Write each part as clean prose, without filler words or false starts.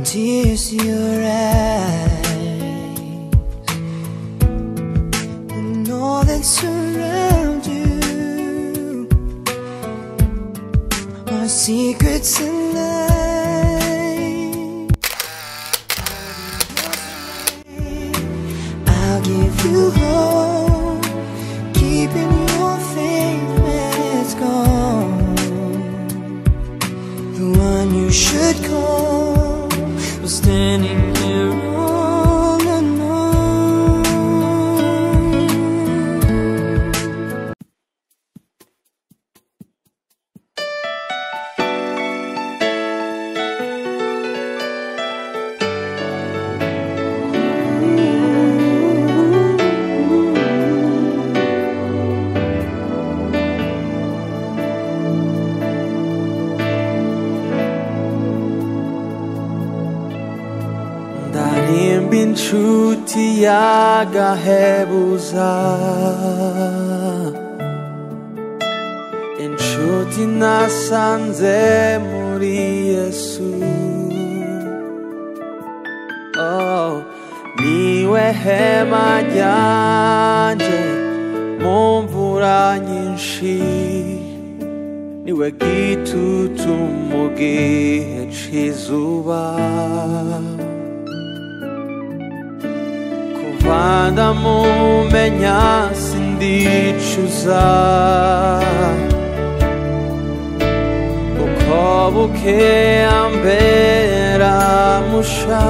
tears to your eyes, and all that surrounds you are secrets and lies. I'll give you hope, keeping your faith when it's gone. The one you should call was standing here all alone. Darimba inshuti y'agahebuza, inshuti nasanze muri Yesu. Oh, niwe hema ryanje mu mvura nyinshi, niwe gitutu mu gihe c'izuba. Vanda mumenya sindicuza, uko bukeye ambera musha.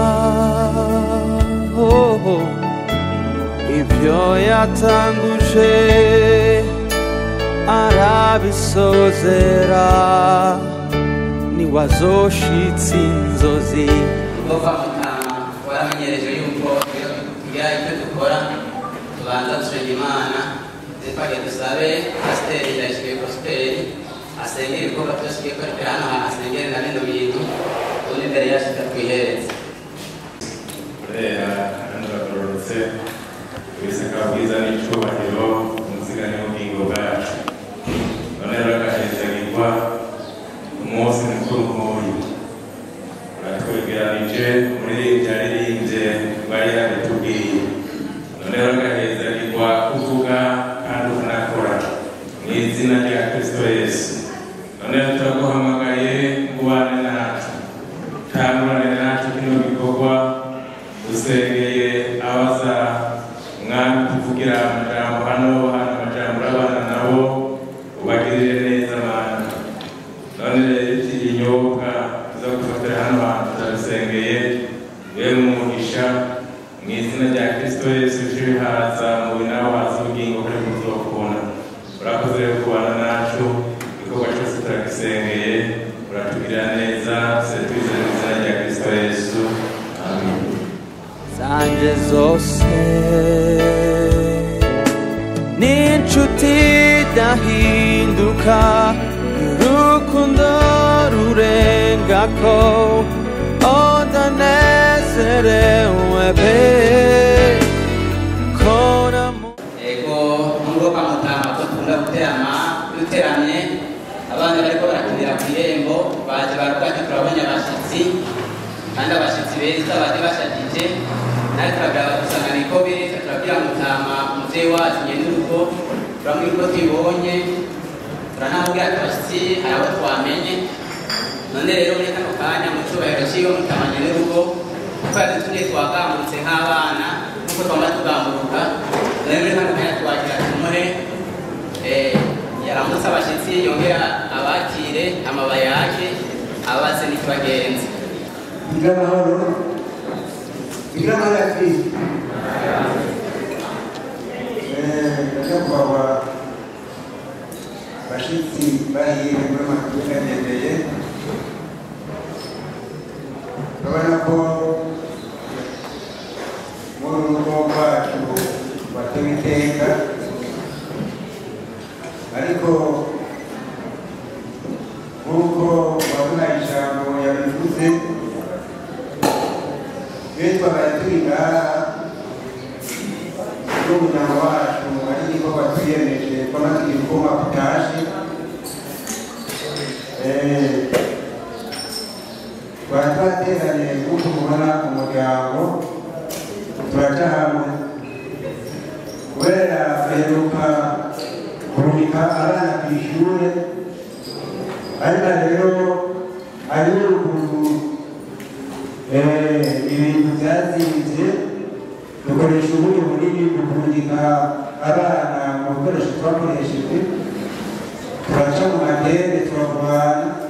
Ibyo yatanguje arabisozera, niwe azoshitsa inzozi. Waramenyereje yuko kugira icyo dukora tubanza dusenga Imana, twagiye dusabe pasiteri Ndayishimiye Prosperi asengera ibikorwa byose ugiye gukorera hano hantu, asengere na bino bintu ubundi imbere yacu twihereze. Kubera hano bagororotse ibisaka bwiza n'icyubahiro umuzigane w'ubugingo bwacu, none rero agahezagirwa umunsi mukuru nk'uyu uratwegeranije muri byaririmbye bari yabitubwiye. None rero agahezagirwa kuvuga kandi ukanakora mu izina rya Kristo Yesu. None rero turaguhamagaye kubana natwe, tangurane natwe kino gikorwa, dusengeye abaza mwami tuvugira amajambo hano amajambo urabana nabo, ubagirire neza Mana. None rero iki ginyobwa tuza gufatira hano hantu turabisengeye, wewe umugisha mu izina rya Kristo Yesu uje mu binawe haza ubugingo kuri kuzokubona. Urakoze rero kubana nacu, igikorwa cyose turagisengeye, uratugirira neza, twizeye mu izina rya Kristo Yesu, amen. Zanje zose n'inshuti idahinduka, urukundo rurengako, ndanezerewe pe kona Ego nubwo kwa Mutama ko tukunda duteramye, abana bariko barakinira ku irembo baje barukanye, turabonye abashitsi kandi abashitsi beza baje bashajije, nawe turabwira dusangana iko biri, turabwira Mutama umuvyeyi wacu nyendurugo, turamubwira uko twibonye, turanamubwira ati abashitsi hari abo twamenye. None rero muri kano kanya mu cyubahiro cy'iyo Mutama nyendurugo, kuko yadutumye twagambutse nk'abana nuko twamba tugamburuka, none muri kano kanya twagira tumuhe yaramutse abashitsi, yongera abakire amabayage abaze n'ikibagenzi. Igama la Kristo. Nyakubahwa bashitsi bahiye muri makuru yagendeye, urabona ko muri urugo rwacu batewe iteka, ariko nk'uko babona ijambo yabivuze, iyo twabaye turi ngaha n'umuryango wacu ari igikorwa twiyemeje ko natwe ibikoma kutaje, twari twateranye nk'uko mubona umuryango turaca hamwe kubera baheruka kurungika abana ku ishure ariko rero hariho ukuntu ibintu byazimvye dukoresha uburyo bunini mu kurungika abana mu bikoresho twakoresheje turaca mu madende turagurana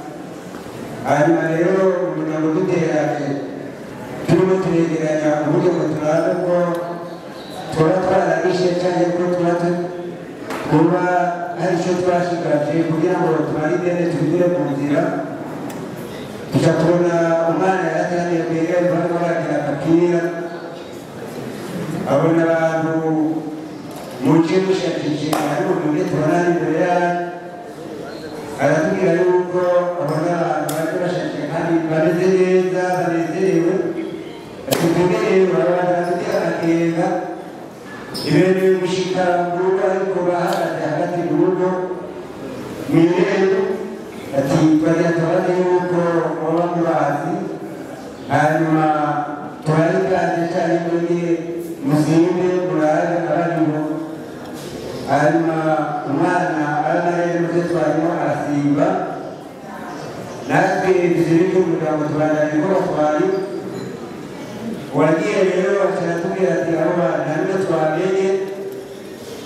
hanyuma rero umuryango duteranye turimo turegeranya uburyo ngo turabe ko tuba twararishe cyane ko kuba hari icyo twashigaje kugira ngo tumare ideni tubigure mu nzira tuca tubona umwana yarateraniye ku irembo barimo barakina agapira abona abantu mu nce mushakishe ariko umuntu tubona ari imbere yayo aratubwira yuko abona abantu baje bashakishe kandi bameze neza banezerewe atutumereye barabana tugira agakenga ibintu bimushika mu rugo ariko bahagaze hagati mu rugo mw'irembo ati twagira tubaze yuko baba mubazi hanyuma turarikaze cyane muri muzimbe murabe abariho hanyuma umwana aranarebe muze twarimo arasimba natwe dusubire cy'umuryango tubandanye ko batwari wagiye rero bakiratubwira ati abo bana nibwo twamenye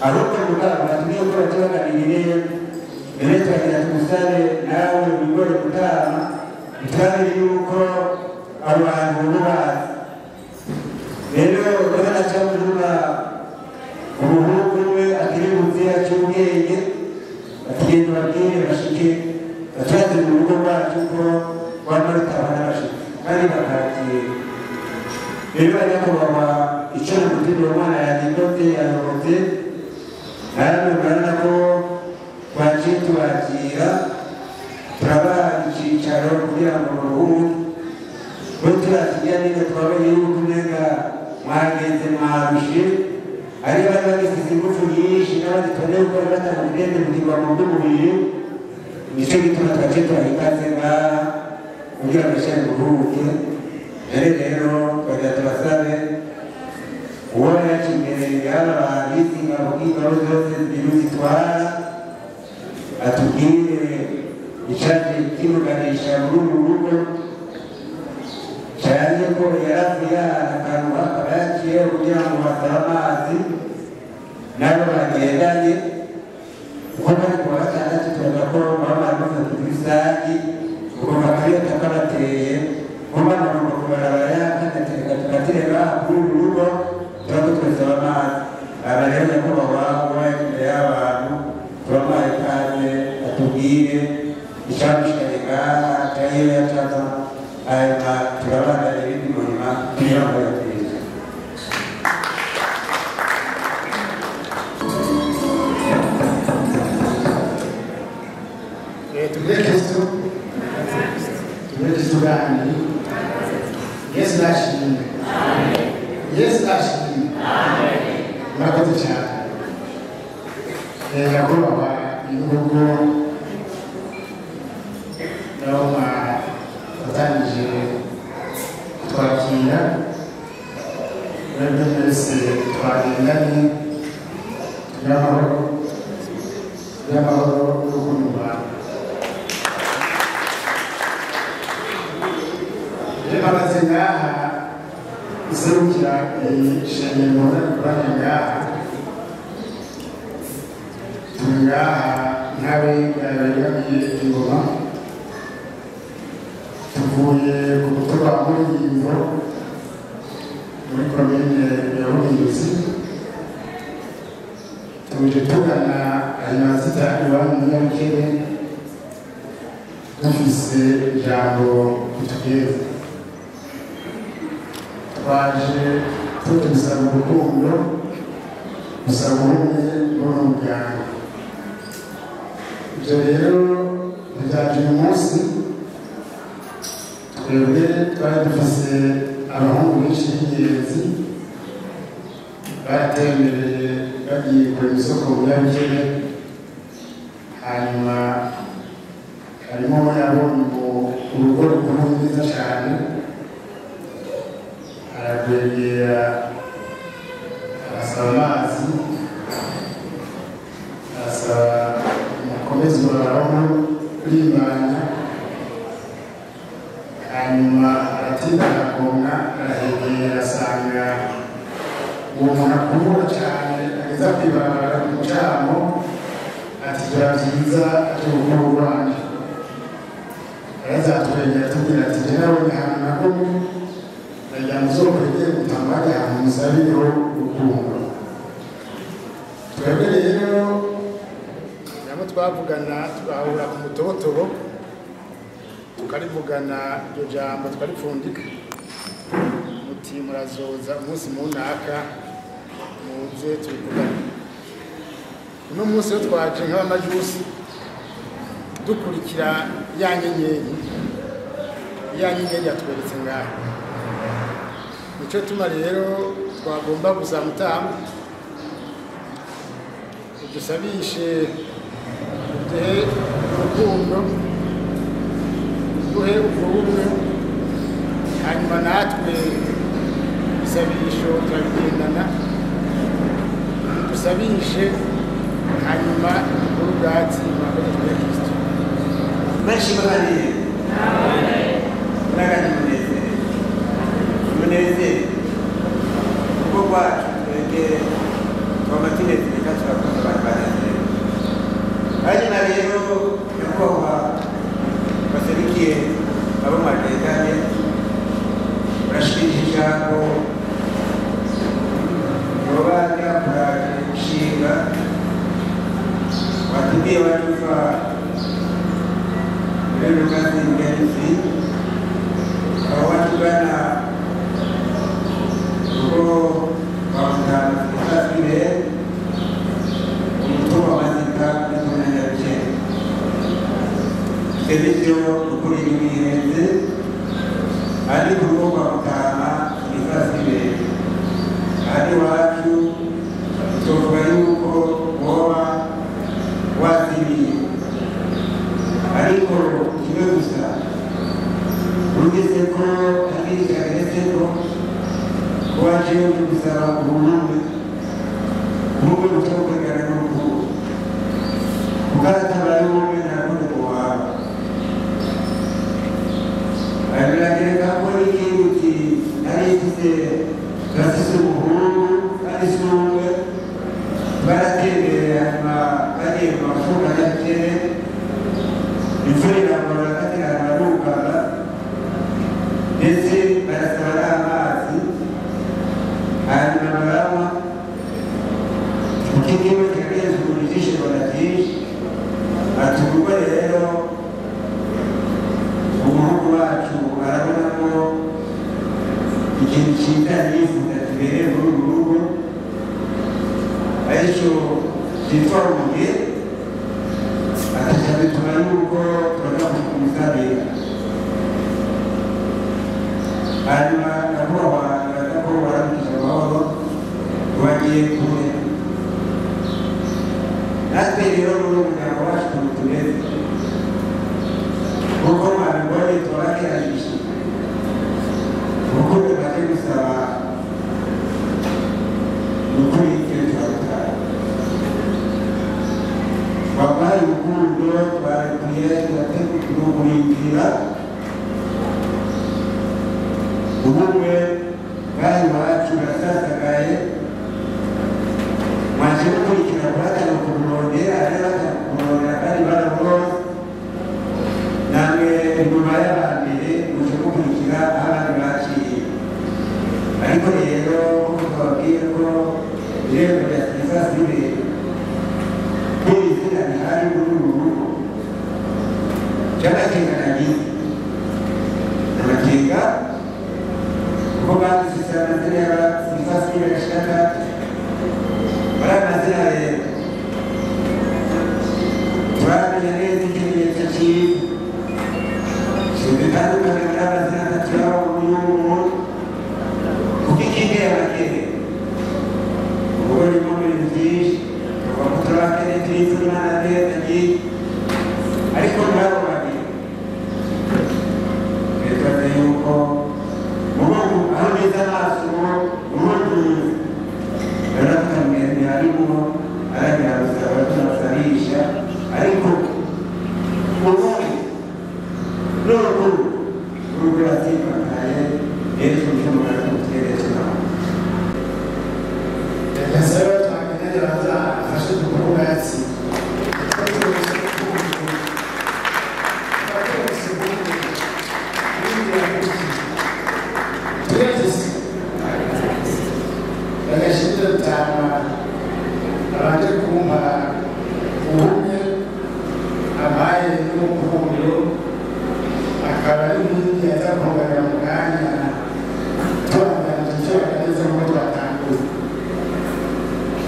ahubwo mugabo batubwiye ko bakibaganirire rero turagira tumusabe nawe wigore gutama ntitwamenye yuko abo bantu bubazi rero urabona cyangwa umuhungu we akiri munsi cy'ubwenge bakigenda babwire bashike batuyaze mu rugo rwacu ko baba rutabana bashike kandi bakakira rero nyakubahwa icyo n'umutima w'umwana yagidote yayobotse namwe murabona ko twaciye tubakira turabaha icyicaro kugira ngo muruhuke bo turakijya neza twabonye yuko umenga mwagenze mwarushe ari bari bagifite ingufu nyinshi n'abandi tubone ko bari batanga idende kugirwa mu by'umubiri nicyo gituma twaciye turahikaze ngaha kugira ngo ishyire muruhuke rero twagira tubasabe uwo yacu imbere y'aba babizi ingabo zose zibiri zitwara atubwire icyaje kimuganisha muri uru rugo cyane ko yaravuye akantu akaba yaciye kugira ngo basaba amazi nabo bagendanye kuko bari ku wa gatandatu tubaza ko baba bari bafata ibisagi ubwo bakabiyota kabateye kuba bagomba kubarabara yakanatereka tugatereka kuri uru rugo turako twasaba amazi aba rero nyakubahwa kuba imbere y'abantu tubamuhaye ikaze atubwire icyamushikanye ngaha atayiyo yacaza hanyuma turabandanya ibindi munyuma kugira ngo yatwize tumure Kristo gani Yesu nashimwe Yesu nashimwe murakoze cyane nyakubahwa ibihugu nabo batangije twakira mwebwe mwese twagendanye y'amahoro n'urukundo rwawe mpagaze ngaha iserukira ishengero n'abakoranye ngaha turi ngaha nk'abegamiye ingoma tuvuye ku mutuba w'ingingo muri komine ya Buhinduzi tuje tugana ahimasita iwanyu Nyarukere dufise ijambo kutugeza twaje tudusaba urukundo gusaba ubumwe n'umuryango ibyo rero byaje uyu munsi twebwe twari dufise abahungu benshi b'ingenzi batemereye bagiye kurema isoko mu Nyarukere hanyuma harimo yabonye urugo rukuru rwiza cyane arakwegera arasaba amazi arasaba umukomezi wawe urimanya hanyuma aratinda aragonga arahegera asanga uwo muntu akubura cyane ageza kwibarabara ku mucamo ati byaba byiza ati urukundo rwanjye arazatwegera atubwira ati jye nabonye ahantu nagomye ndagira ngo uzokwegere gutambage ahantu musabireho urukundo twebwe rero nabo twavugana twahura ku mutobotobo tukarivugana iryo jambo tukaripfundika muti murazoza umunsi munaka muze tubivugane uno munsi yo twaje nk'abamajusi dukurikira ya nyenyeri yatweretse ngaho nicyo tuma rero twagomba kuzamutamba dusabishe duhe urukundo duhe ubumwe hanyuma natwe isabisho turabigendana dusabishe hanyuma urugati mwakoze twa Kristo benshi bahari nagani munezere kuko kwacu twebwe twamatinezi reka turakoze abantu banezere hanyuma rero nyakubahwa baserukiye abo mwagendanye urashikirije ijambo yoba ryakuraje inshinga watubwiye wajuva rero kazi ingenzi aho watugana kuko wamutana kutazire umutumwa wazika n'intumwa nyarugenge ibyo ukuri ibihenze ariko urugo kwamutana ibazire ari wacu tuvuga yuko woba waziriye ariko kimwe gusa ugeze ko akirika ageze ko waje uri gusaba ubumwe ubumwe butabukorera n'urukundo ubwatabaye ubumwe ntakundi kuwaba biragereka ko n'ikintu ari ifite gafise ubuhungu ari isumwe baratemberera hanyuma bagiye mu mafunga y'abakene imvura iragora katirana barugara ndetse barasaba n'amazi hanyuma baranywa iki kimwe kiragenza umuntu ijisho ryinshi ati ubwo rero umuhungu wacu arabona ko ikintu cyiza yifuza kibereye muri uru rugo aricyo cyitwa umuge akajya bituma yuko turaza kumusabira hanyuma nyakubahwa bibaza ko waramukije amahoro tubagiye kure natwe rero muri umuryango wacu ukuntu tumeze kuko mwabibonye tubakiranyije urukundo baje gusaba ni ukuri icyo turabutara wabaye urukundo twarekuye turakurindira ubumwe bwari iwacu burasasagaye mwaje gukurikira guhatana kumurondera ari batana kumurondera kandi baramuroza namwe inyuma y'abambere muje gukurikira abandi baciye ariko rero kuko twababwiye ko irembo rya sivasire kuri izina rihari muri uru rugo ry'agatenganyi amakenga kuko banditse amazina ya sivasire gashaka bari amazina rero turamenya neza ikimenyetso cyiza bitandukanye muri amazina atatu y'aho umuntu kuko ikindi y'abakene ubwo urimo ibintu byinshi kuva ku turabakene turifu n'imana neza nyinshi ariko ntabo babiri turaze yuko mu aho mugeze amaso ubundi yarakamenya arimo aragaragaza abatazarisha ariko ubundi n'urugo yatimakaye yesu ushobora kutwerekera Nasaba twamenye baza afashe kuko yatsi abanje kumpa ubumwe abaye n'umukumbiro akaba ari n'indi yazakunganira mu mwanya tubanganije icyo bakaneze nk'uko twatanguye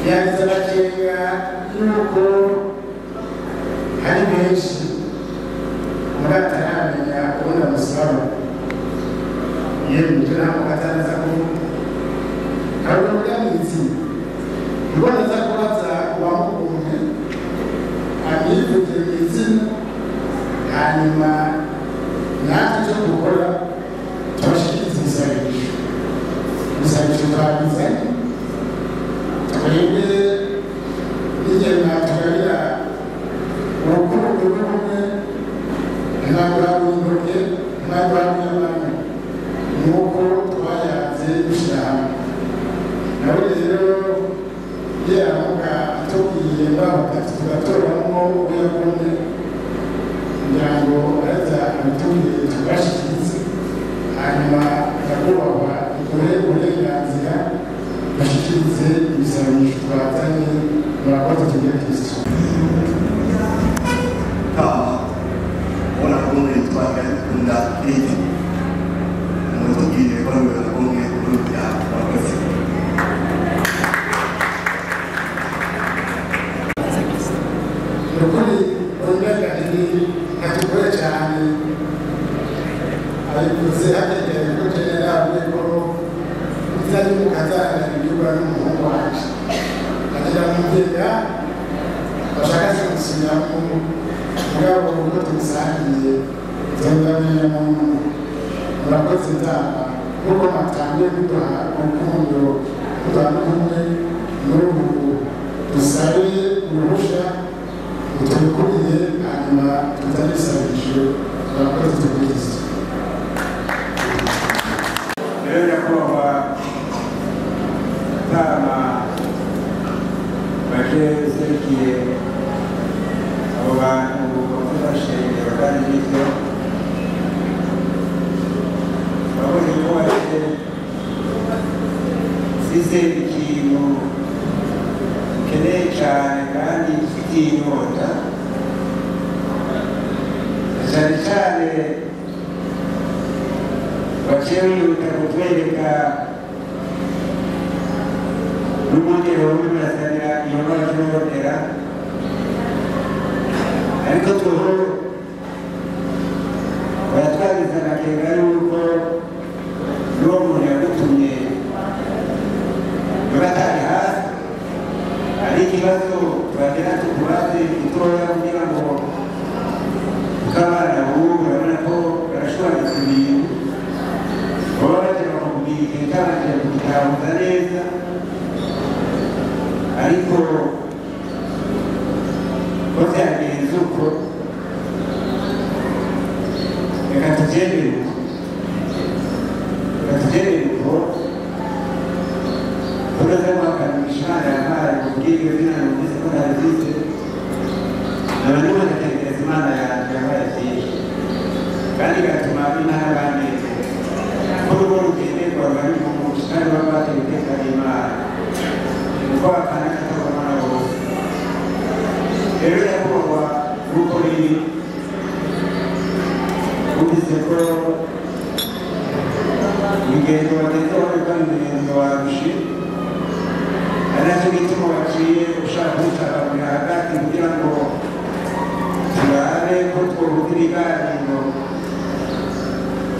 yagize amakenga y'uko hari benshi muri ataramenya ubundi amusaba yewe ibyo ntabwo atanaza kuvuga hari umugambizi iboneza kubaza uwamukunze amyivuge izina hanyuma natwe icyo dukora tubashikiriza ibisabisho twabizanye twebwe n'igihe natugabira urukundo rw'ubumwe ntagurabura intoke ntagurabura amano nuko twayanze dushyira hamwe nawe rero yaramuka atubwiye batatu tugatoramo uyakunde kugira ngo araza abitubwire tubashikirize hanyuma nyakubahwa dukore uburenganzira bashyikirize ibisabisho twazanye murakoze tugire kristo ubona ko umwe twagana dukunda kiriti mutubwire ko n'ubona ko umwe urubya murakoze nukuri urumenganire ntatugore cyane abikuze hategereje ko generali ko izanye umukazana ibirwa n'umuhungu wacu agira mubyeya bashaka se gusubiramo mugabo ubwo tumusangiye zongabira muntu murakoze inama kuko matangiye kuduha urukundo kuduha n'ubumwe n'ubu dusabe uruhusha tubikuriye hanyuma tutarisabishe turakoze tukurikiza rero nyakubahwa inama baje zerekeye abo bantu bafashije kandi n'ibyo babonye ko waje size ikintu ukeneye cyane kandi ufitiye inyota cyane cyane baciye bihuta kutwereka n'umugero w'umurasanira iyo bakironera ariko tuho baratwagiza amakenga y'uko n'uwo muntu yagutumye batari hasi hari ikibazo twagira tukubaze gitoya kugira ngo ukabana ubu urabona ko barashobora ibintu baba baje bakakubwira igihe cyabanje kugitahuza neza ariko ko byagenze uko reka tubyemere uko tumaze guhakanisha imana yampaye kubwira iyo zina numvise ko ntabizize naba ndimo ndatekereza imana yanjye yampaye byinshi kandi igatuma inaha banezerwa ko urugo rugenderwa bari mu muco kandi baba bateye iteka n'imana kuko bakana katabona bose rero nyakubahwa nk'uko biri wumvise ko urugendo wagezeho rukaba urugendo warushe ari nacyo gituma waciye ushaka kuwucagagurira hagati kugira ngo turabe ko twohuza ibiganiro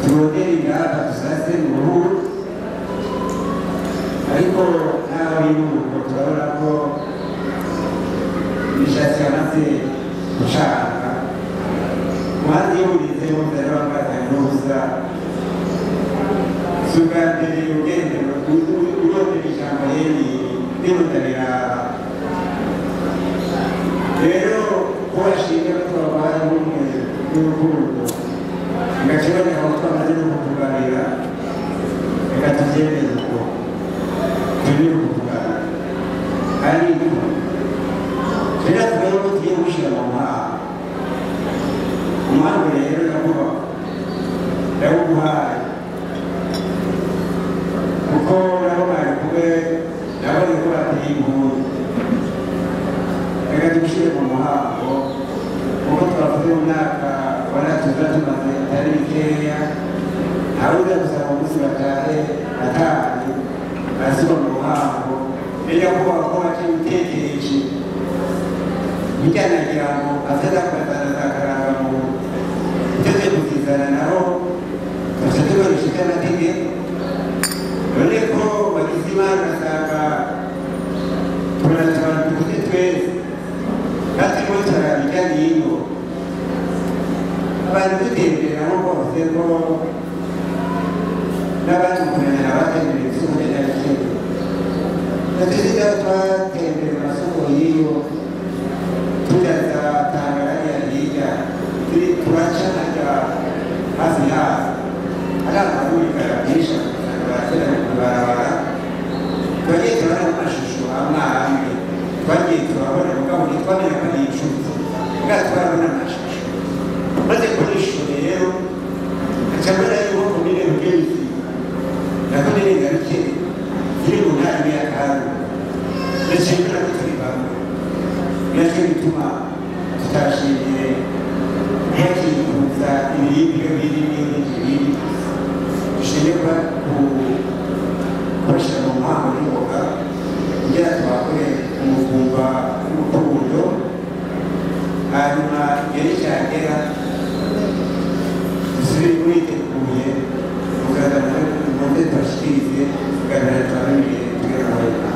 turondere ingamba dusase mu ruhu ariko ntaho y'urugo turabona ko imishatsi yamaze gucanga umuhanzi iyo burize wumva rero bambaye n'ubusa Sugandere ugende urondera ijambo yeri rimutarira rero kubashinga ko twabaye umwe n'urukundo ngakiboneka ko twamaze no kuvuganira reka tubyemeze uko turi kuvuganira kandi rero tuvuga ko tugiye gushyira mu muhango rero ndavuga ndawuguhaye kuko nabona kumwe nabona ko bateye inkuru reka tugushyire mu muhango kuko twavuze mu mwaka wa natuza tumaze atari bikeya ntawe uza gusaba umunsi batahe atanu arasubira mu muhango rero kuvuga ko baciye utekereje bijyanagira ngo atazakuratana za karangamuntu uteze kuzizana naho tuzi dukoresha iby'amategeko none ko bagize imana asanga turanasaba dukuze twese kandi turimo turabijya n'ino abantu dutemberamo bose ko n'abandi kumenya abatemberera isoko rya kera natuzira twatembera amasoko y'iyo tujaza Tanzania hirya turaca najya hafi hafi hari amaguru karabisha baratera mu barabara twagiye turabona amashusho amwe amwe twagiye turabona mugabo ntitwamenya ko ari inshuti bwa turabona amashusho maze kuri ishusho rero acabona yuko komine Rugenzi na komine Nyarugenge ziri mu ntara ya Karu ndetse n'aho turi bamwe nacyo bituma tutashimiye ntiyakifuza ibiribwa biri n'ibindi dushimira kubashyira mu muhango n'imboga kugira twakore umuvumba w'urukundo hanyuma yari cyagera dusubire mwiteguye kugaragara mu byo tubashyikirize kugaragara twabibwiye tugera muri inama.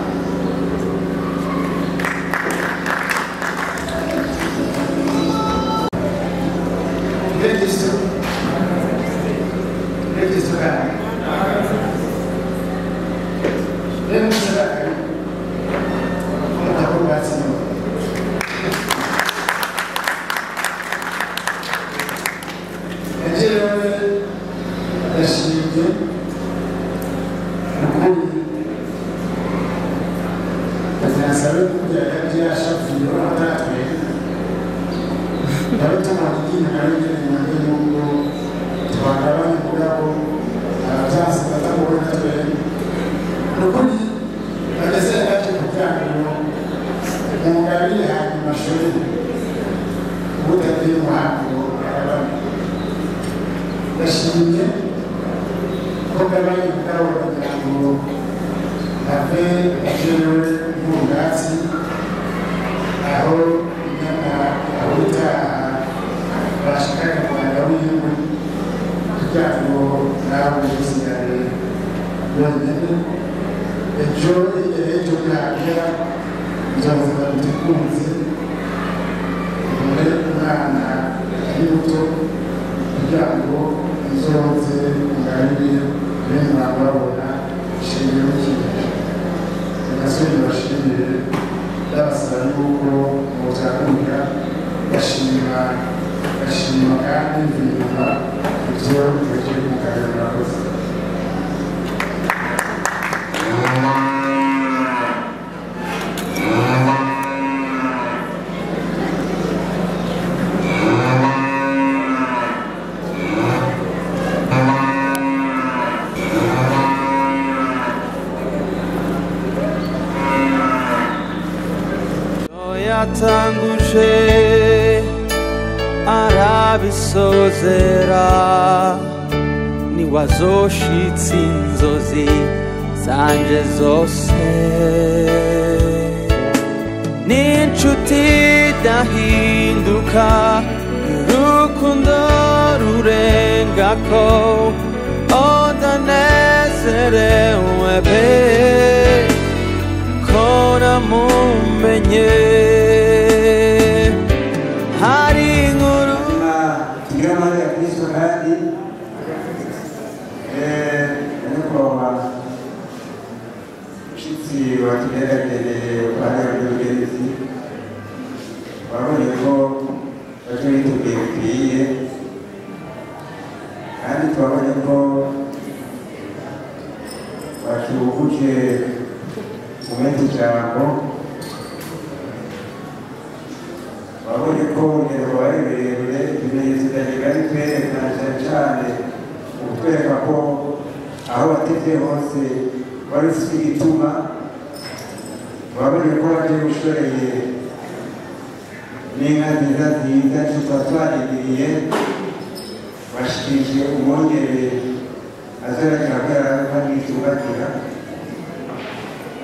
yatanguje arabisozera niwazoshitsa inzozi zanje zose n'inshuti dahinduka urukundo rurengako odanezerewe pe kona mumenye hari inkuru tugira amahoro ya Kristo kandi kandi twabonye ko bakibukuje mu mezi ijambo babonye ko urugero rwabaye rurerure ibimenyetso byagiye bitwerekana cyane cyane mu kutwereka ko aho watevye hose wari ufite igituma babonye ko waje ushoreye n'inka nziza nziza tuba twarindiriye bashikije umwongere azoragera ko yararuka n'icumbagira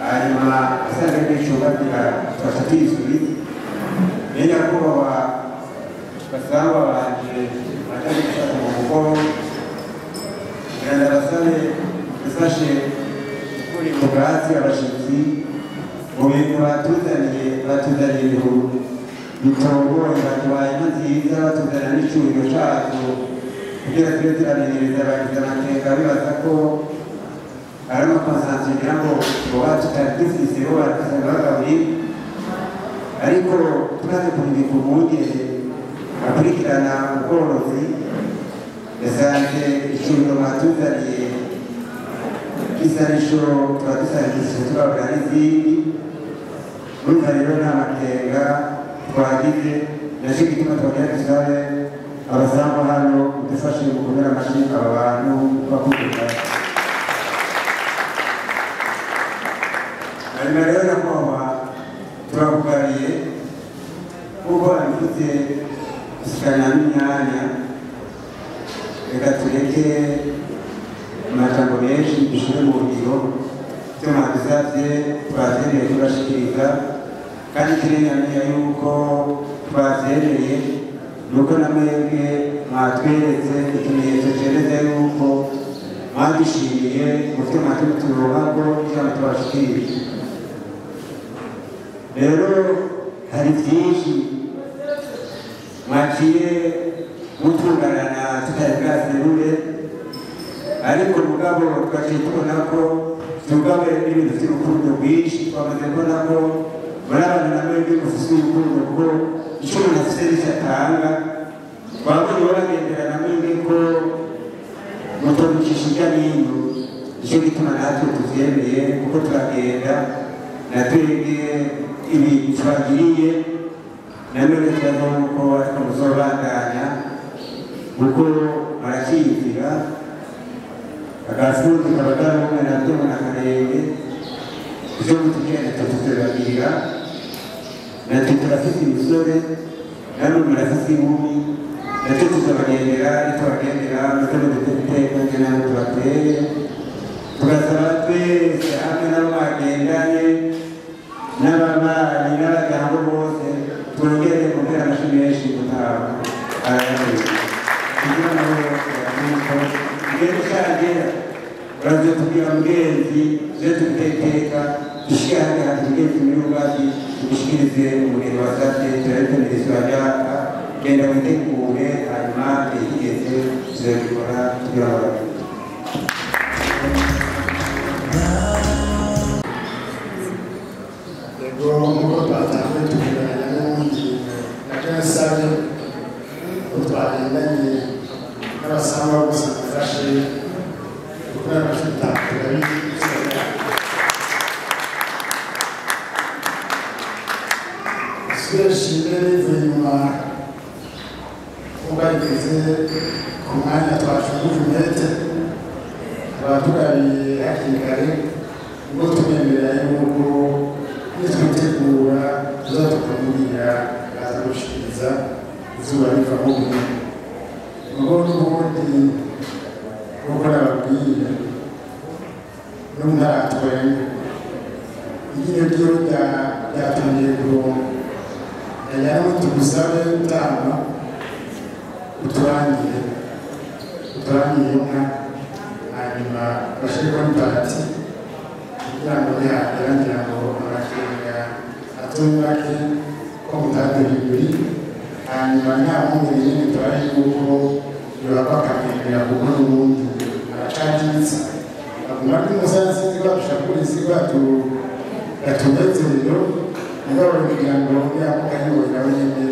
hanyuma asanze n'icumbagira tubasha tuyisubiza niyo nyakubahwa basaba banje baje gufata mu mukoro kugira ngo abasabe dufashe gukura ubwatsi abashitsi mu bintu batuzaniye ibihuru bitongoye baduhaye inka nziza batuzanira n'icyubiro cyazo kugira tube turamenyereza abagize amakenga bibaza ko ari amakonsansi kugira ngo tuba tutari dufise bo baratuzanira bagaburira ariko tumaze kumenya umwungere akurikirana ubworozi yasanze icyubiro batuzaniye isanisho tuba dusangishije tubabura n'izindi urumva rero nta makenga twagize nacyo gituma twongera dusabe abasangwa hano udufashe mu kumera amashyi aba bantu bakundana hanyuma rero nyakubahwa turakugariye kuko abifite gusikana n'imyanya reka tureke amajambo menshi dushyire mu ngiro icyo mwadusabye twazeneye kubashikiriza kandi turenyamenya yuko twazeneye nuko na mwebwe mwatweretse ikimenyetso cyereza yuko mwadushimiye mufite mwatuturuhago kugira ngo tubashikirize rero hari byinshi mwaciye mutunganana tutari bwaserure ariko mugabo twaciye tubona ko tugabe n'ibintu by'urukundo rwinshi twamaze kubona ko muri abantu namwe mufise urukundo kuko icyo umuntu afise n'icyo atanga twabonye baragendera namwe ko mutondekesha irya n'ino nicyo gituma natwe tuvyemeye kuko turagenda natwebwe ibi twagiriye namwe turaza yuko ariko muzobandanya kuko barakiyumvira agafundi kabagara umwe nabyo na karenge ivyo mutugenda tutuzabagirira natwe turafise imisore namwe murafise inkumi natwe tuzabagendera nitubagendera mutome duteka nge namwe tubateye tugasaba twese hamwe nabo bagendanye n'ababanyi n'abajyango bose twongere kumpera amashyi menshi gutaba kugira ngo ngende cyagera uraze tubwira mugenzi je tuguteteka dushike handi hantu mugenzi muri ubwati tugushikirize umugeni wasabye turabitumiriza urajaka genda witegure hanyuma ikigeze tuzabikora kugira ngo yego nk'uko twatangiye tugereranya n'ubundi nacyo nasabye ko twagendanye n'abasangwa bose bafashe gukora amashita turabizi twishimye bivuye inyuma ubageze ku mwanya twashunguje umwete abatugariye hakiri kare ubwo tumemerera yuko nitwitegura tuzatukagurira baza gushikiriza izuba riva mu bumwe ubwo n'ubundi nk'uko nababwiye n'umwaratwenye iryinyo ryo ryatangiye kuronka yanyaramo tugusabe utama uturangire inka hanyuma bashireko n'ipati kugira ngo biharangira ngo amakenga atungake ko mutadura ibiri hanyuma nta mpungenge nyine tubare yuko yohava akagendera kuko n'ubundi aracagiritse aguma ari umusazi rwatushakurizi rwatunezero mugabo kugira ngo yako kayoboye nawe nyine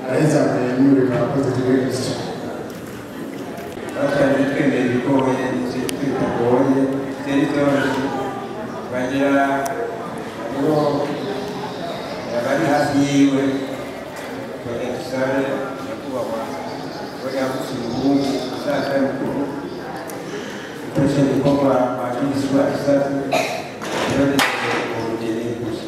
areza mbere n'uri murakoze tugere gutyo twemera ibigoye bitagoye byoroshye bagira ngo bari hafi yiwe bagira dusabe nyakubahwa bari hafi y'ubundi ushaka mukuru ukoresha ibikorwa bakiniswa isatu byoroshye ubugeni gusa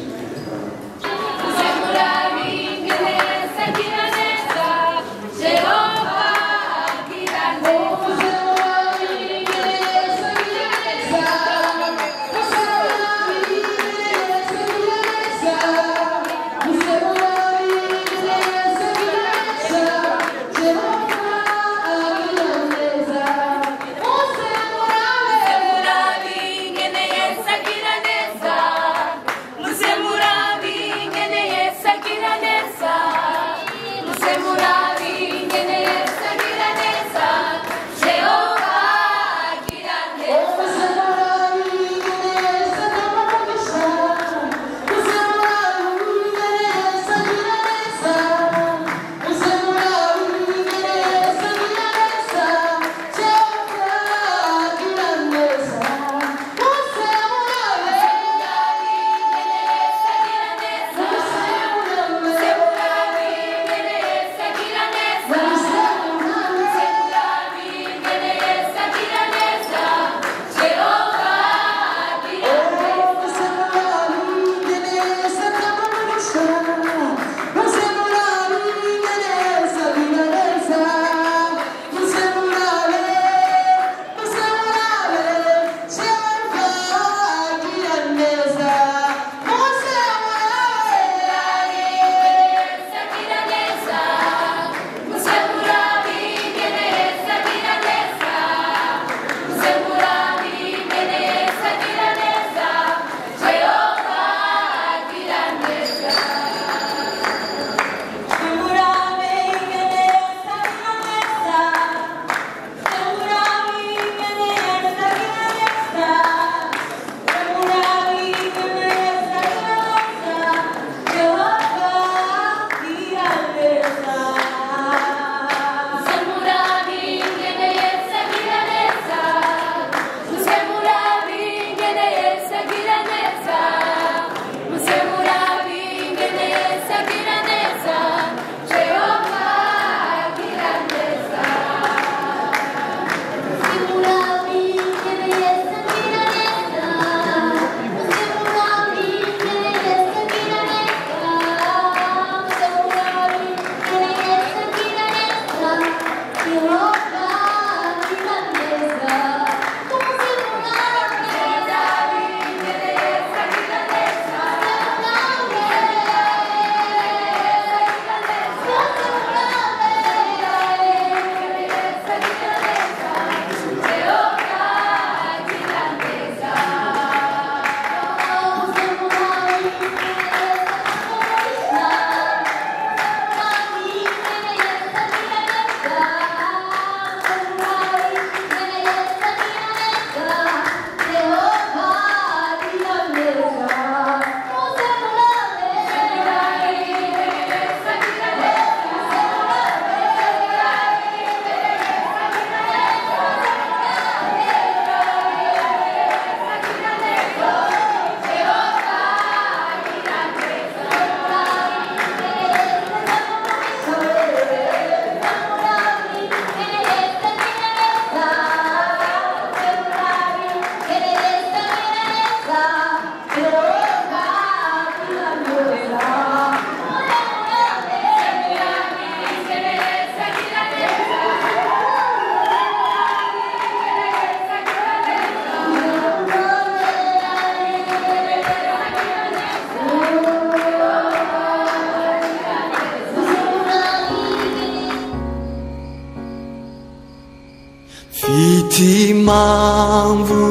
impamvu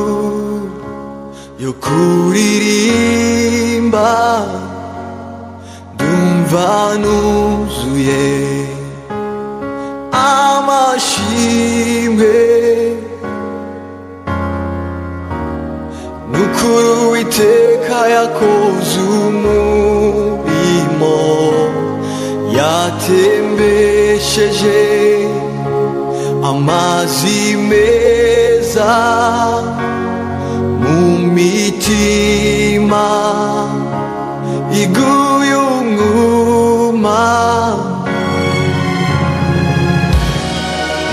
yo kuririmba ndumva nuzuye amashimwe n'ukuri Uwiteka yakoze umurimo yatembesheje amazi meza umutima iguye umwuma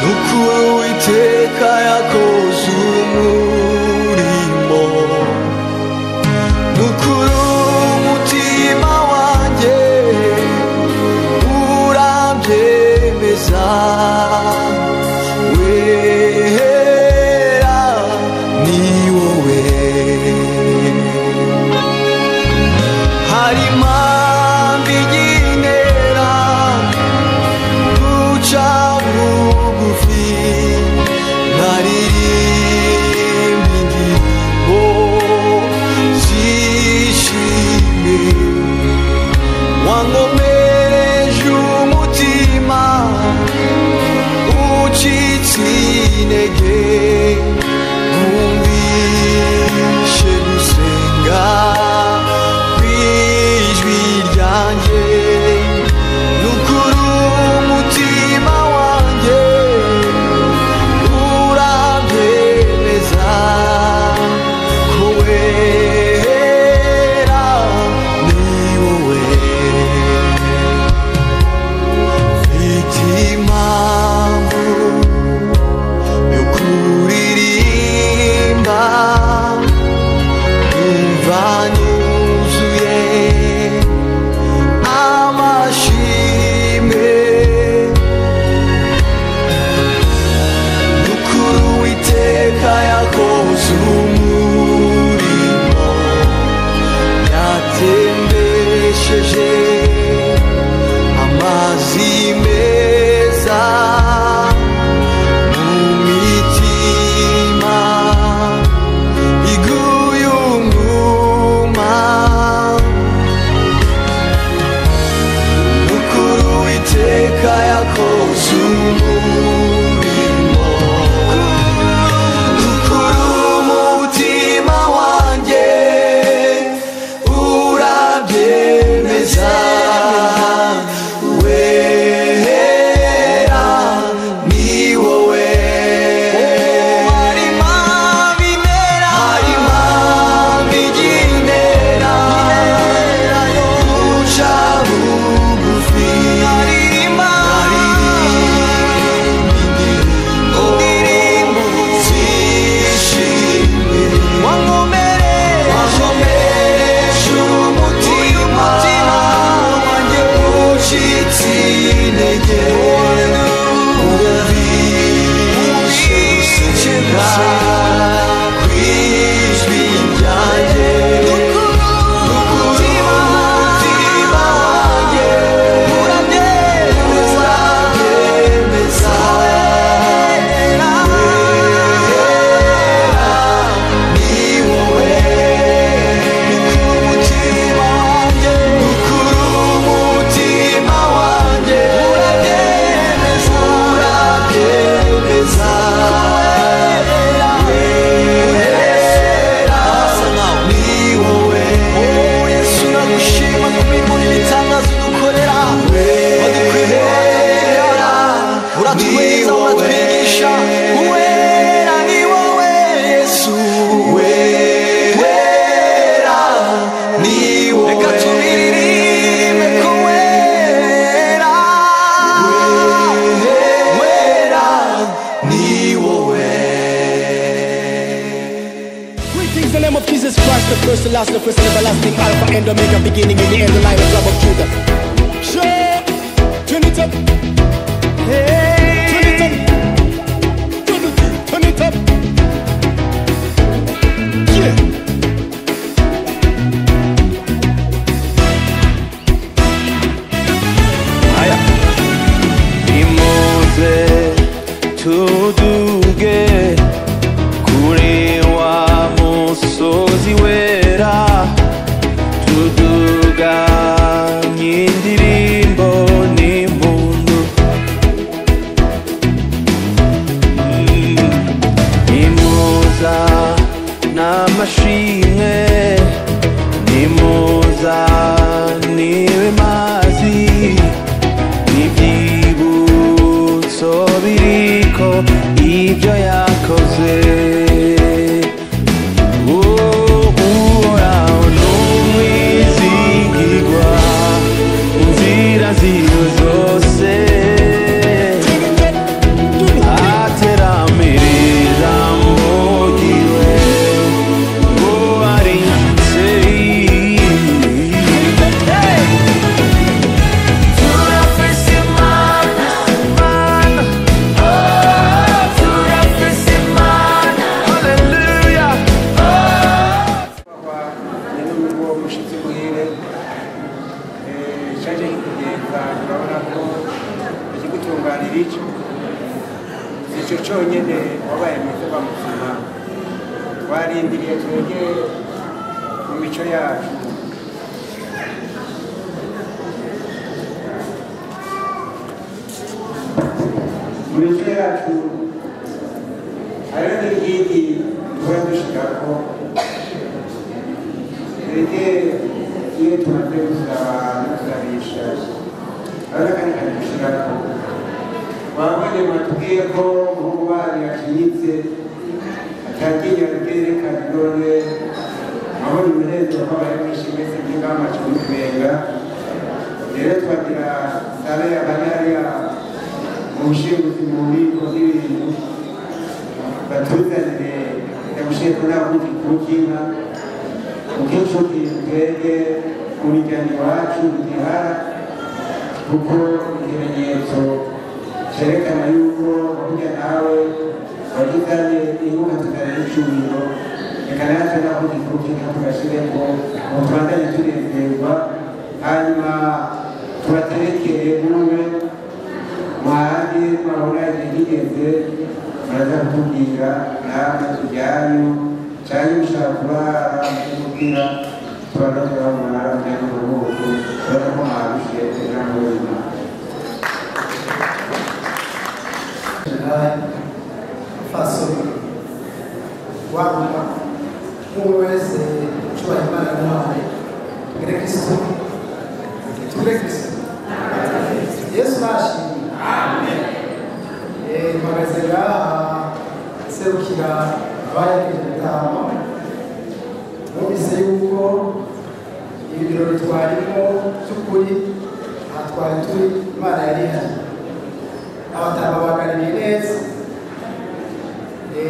nukuri Uwiteka yakoze umurimo nukuri umutima wanjye urabyemeza wera ni wowe hari impamvu igenera guca bugufi nkaririmba indirimbo zishimye wankomereje umutima ucitse intege nkumvishe gusenga kw'ijwi ryanjye nukuri umutima wanjye urabyemeza ko wera ni wowe mfite impamvu yo kuririmba numva nuzuye amashimwe nukuri Uwiteka yakoze umurimo yatembesheje amazi meza mu mitima iguye umwuma nukuri Uwiteka yakoze umurimo nukuri umutima wanjye urabyemeza wera ni wowe hari impamvu igenera guca bugufi nkaririmba indirimbo zishimye wankomereje umutima wanjye ucitse intege wumvishe gusenga kw'ijwi ryanjye umutima wanjye urabyemeza wera ni wowe umutima wanjye umutima wanjye urabyemeza wera ni wowe Yesu nagushima ku mirimo n'ibitangaza udukorera wadukwihera uratweza uratwigisha wera ni wowe Yesu wera ni wowe reka tubiririmbe ko wera ni wowe. Greetings in the name of Jesus Christ, the first, the last, the first, and everlasting Alpha and Omega, beginning in the end, the Lion of Tribe of Judah. Sure, turn it up. Hey, turn it up. Turn it up. Yeah. Imuze tuduge kuri wa musozi wera tuduga n'indirimbo n'impundu imuza n'amashimwe imuza niwe mazi n'ibyibutso biriko ibyo yakoze turarindiriye twegere mu mico yacu. Mu mico yacu hariho n'inkingi duhora dushirako twege iyo tumaze gusaba no gusabisha hariho n'akandi kantu dushirako. Wabonye mwatubwiye ko umuhungu wanyu yakinyitse atangiye bwerekana none abona umunezero ko bari mwishimye by'ingamba cyo kubenga. Rero twagira sabe abanyariya mu bushinguzi mu bubiko bw'ibintu batuzanire yamusheko n'abundi kukinka ukinshuti twege mu miryango iwacu gihara kuko ikimenyetso cerekana yuko burya nawe wagizanye inguka tukarera icumiro reka natwe naho gikurukinka tugashireko ngo tubandanye tunezerwa hanyuma tubaterekere muwe mwahandi mwabona igihe kigeze muraza kutubwira namwe tujyanyu canke mushaka kurara mukubwira tubaza turabamara mujyane uruhuko urabona ko mwarushe ijambo y'Imana. Fasoni wabona umwe wese ucubaha Imana n'Imana tugire Kristo Yesu nashimye. Amen. Mpagaze ngaha serukira abaherekeje Mutama numvise yuko ibi birori twarimo by'ukuri aha twari turi Imana yari ihari. Abatama baganiriye neza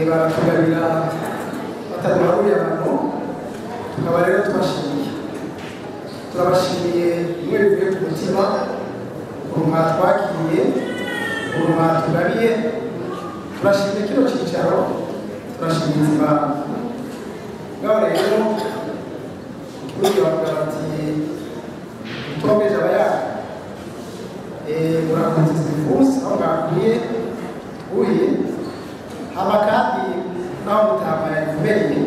baratugabira bataduharuye abantu tukaba rero tubashimiye. Turabashimiye bimwe bivuye ku mutima ukuntu mwatwakiriye ukuntu mwatugabiye. Turashimiye kino cyicaro turashimiye Imana. Ngaho rero ikirundi bavuga bati utombeje abayaka murakunze izifuza aho mwakuye uye hama kandi naho Mutama yavumereye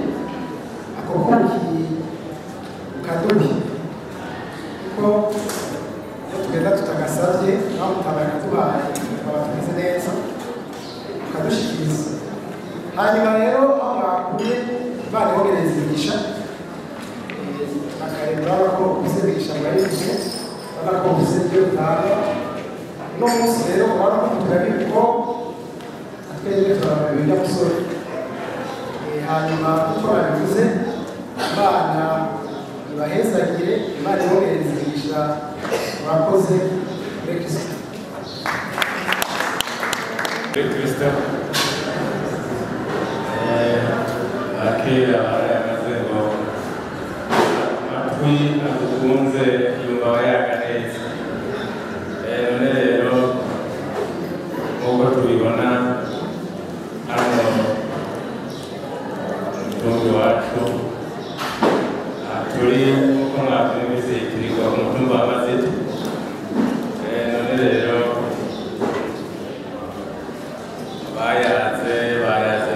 ako kuki ukaduhi kuko iyo tugenda tutagasabye naho Mutama yakaduhaye tukaba tumeze neza ukadushikiriza. Hanyuma rero aho mwakuye Imana ibongereza imigisha akareba urabona ko ubuze imigisha murayibuse urabona ko ubuze ibyo utanga. Uno munsi rero urabona ko tugabira ko twebwe turababiri n'abasore. Hanyuma kuko babivuze Imana ibahezagire, Imana ibongereza imigisha. Murakoze muri Kristo. Muri Kristo akira arayamaze ngo amatwi adukunze yumva abayaga neza. None rero nk'uko tubibona hano umutumbi wacu turi nk'uko mwabyumvise turigwa ku mutumba wa Mazito. None rero bayaze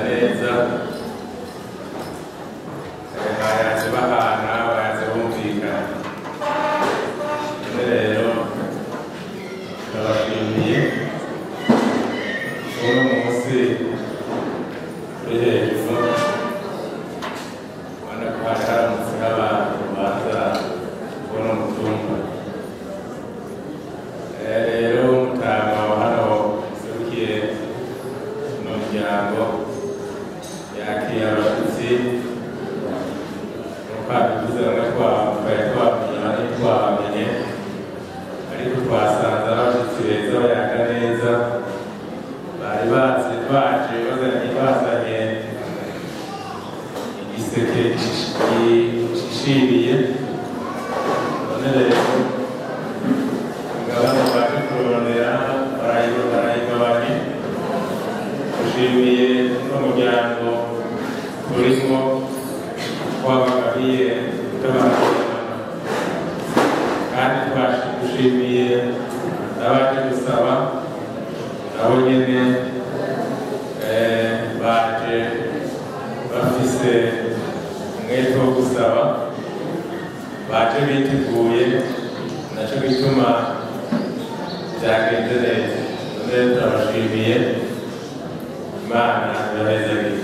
neza, bayaze bahana, bayaze bumvikana. None rero turabashimiye uno munsi uri hejuru ubona ko haramutse abantu baza kubona umutumba. Rero Mutama wa hano userukiye uno muryango yakiriye abashyitsi nuko abivuze bamwe twari twamenye abandi ntitwabamenye, ariko twasanze abashyitsi beza bayaga neza bari baje bazanye igiseke gishiriye. None rero ingabane baje kurondera barayigabanye. Dushimiye n'umuryango turimo wabagabiye utabarabona, kandi dushimiye abaje gusaba nabo nyene baje bafise umwete wo gusaba baje biteguye naco gituma byagenze neza none turabashimiye Imana irabezagire.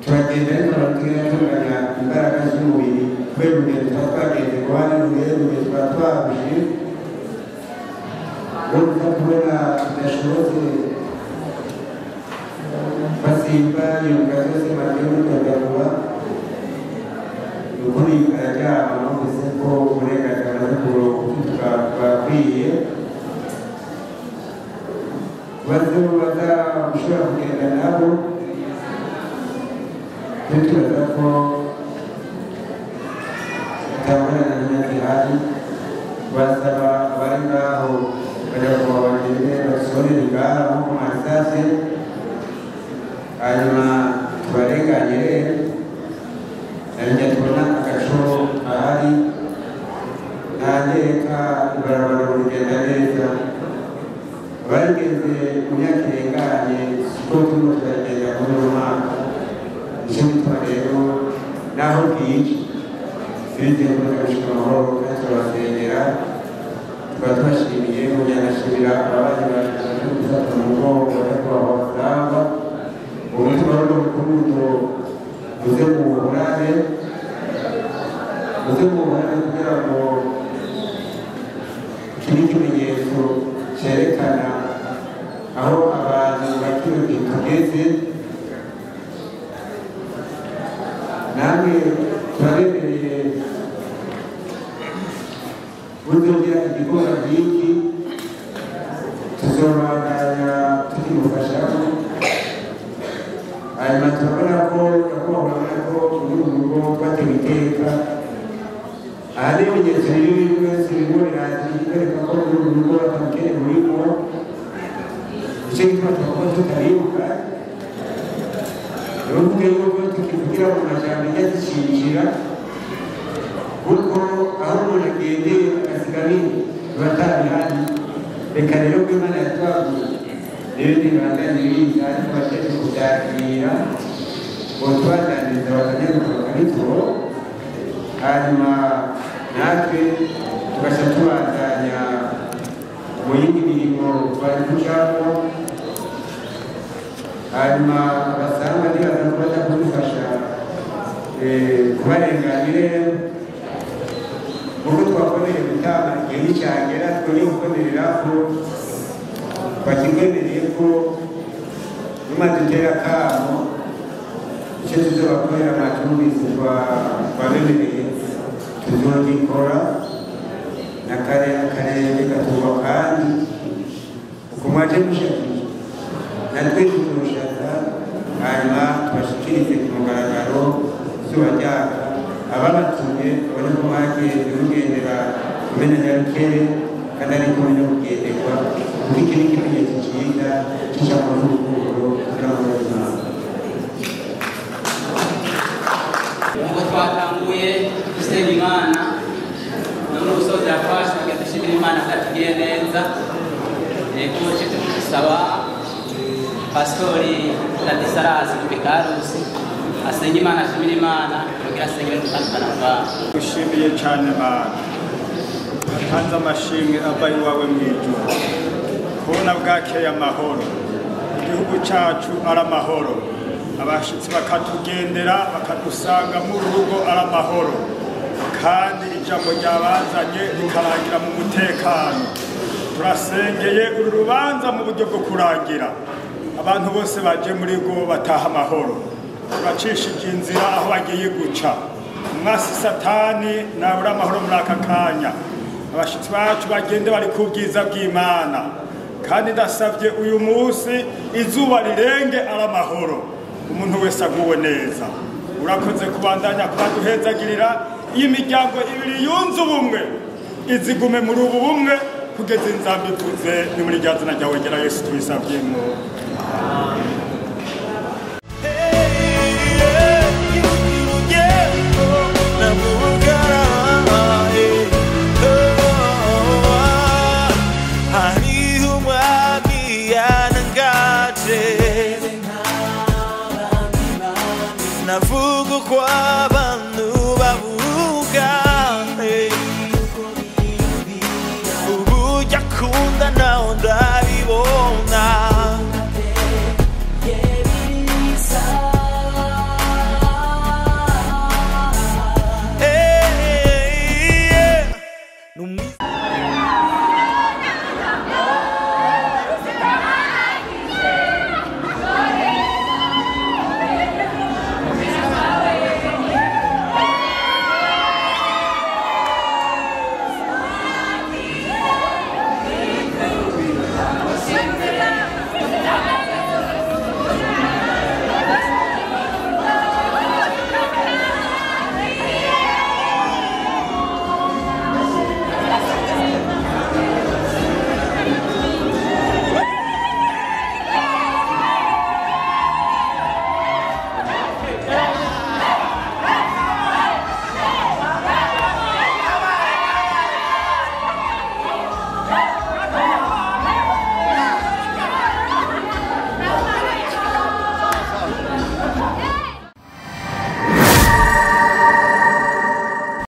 turagenda ariko turatunganya imbaraga kubera urugendo tuba twagenze ngo hano urugendo tuba twabuje urumva kubona tudashobotse basimba iyo ngazi yose bagiye mutagaruba ukuri araryama numvise ko uburenganzira no kuronka bakwiye baza gushobora kugenda nabo tukibaza ko tutabonana n'imyaka basaba abari ngaho bajya kubabagirire basorere ngaho nko ku masase hanyuma tubarenganyire nanjye tubona agaco ahari ntangereka ibarabara urugenda neza barigeze ku myaka irenganye siko turimo turagenda muri uyu mwaka nicyo gituma rero naho bwije bigiye kugarusha amahoro kandi turabasengera tukaba tubashimiye munyanashimira ababanyi baje gufata mu mugongo bajya kubaha amafaranga umutima w'uno mukungugu uze mu buhorane kugira ngo kibe ikimenyetso cyerekana aho abantu bakiri tugeze namwe turabemereye buzogira igikorwa byinshi tuzobandanya tukimufashamo hanyuma turabona ko nyakubahwa ko muri uru rugo twatewe iteka aha ni ibimenyetso biri wese bibonera bikwereka ko muri uru rugo batamukene murimo nicyo gituma tuba tutaribuka rero mvuge yuko tukivugira mu majambo ajya dushingira kuko aho umuntu agendeye agasiga nini batabihari reka rero ko Imana yatwaguye n'ibindi bibandanye biza ariko bateje kubyakira ngo tubandaniza bakanyarwanda bakabitoro hanyuma natwe tugasha tubandanya mu yindi mirimo twari kujamo hanyuma abasanga nibaza ko baza kudufasha kubarenganire kuko twakomeye gutanga igihe n'icyagera twongeye gukomerera ko twakigwemereye ko nyuma dutera akamo icyo tuzobakorera amacumbisi twabemereye tuzogikora n'akarere gaturwa kandi uko mwaje mushakisha natwe tuzoshaka hanyuma tubashikirize ku mugaragaro izuba ryaka ababatumye babone ko bageze mugendera kumena nyarukere kandi ari kumenya kugenderwa kuko iki ni ikimenyetso cyiza cy'ijambo ry'urukundo kugira ngo babimana ubwo twatanguye gusenga Imana none ubusozi yafashe tugiye dushimira Imana ko yatugiriye neza kuko cyo dusaba pastori Ladisarasi Kubikarusi asenga Imana ashimira Imana kugira asengere gutandukana kwawe ushimiye cyane Mana atanze amashimwe ava iwawe mu ijuru kubona bwakeye amahoro igihugu cyacu ari amahoro abashitsi bakatugendera bakadusanga mu rugo ari amahoro kandi ijambo ryabazanye rikarangira mu mutekano turasengeye uru rubanza mu buryo bwo kurangira abantu bose baje muri go bataha amahoro turacishije inzira aho bagiye guca umwasi satani nawe uri amahoro muri aka kanya abashitsi bacu bagende bari ku bwiza bw'Imana kandi ndasabye uyu munsi izuba rirenge ari amahoro umuntu wese aguwe neza urakoze kubandanya kubaduhezagirira iyi miryango ibiri yunze ubumwe izigume muri ubu bumwe kugeza inzambi tuze ni muri rya zina ryawe Yesu twisabye mu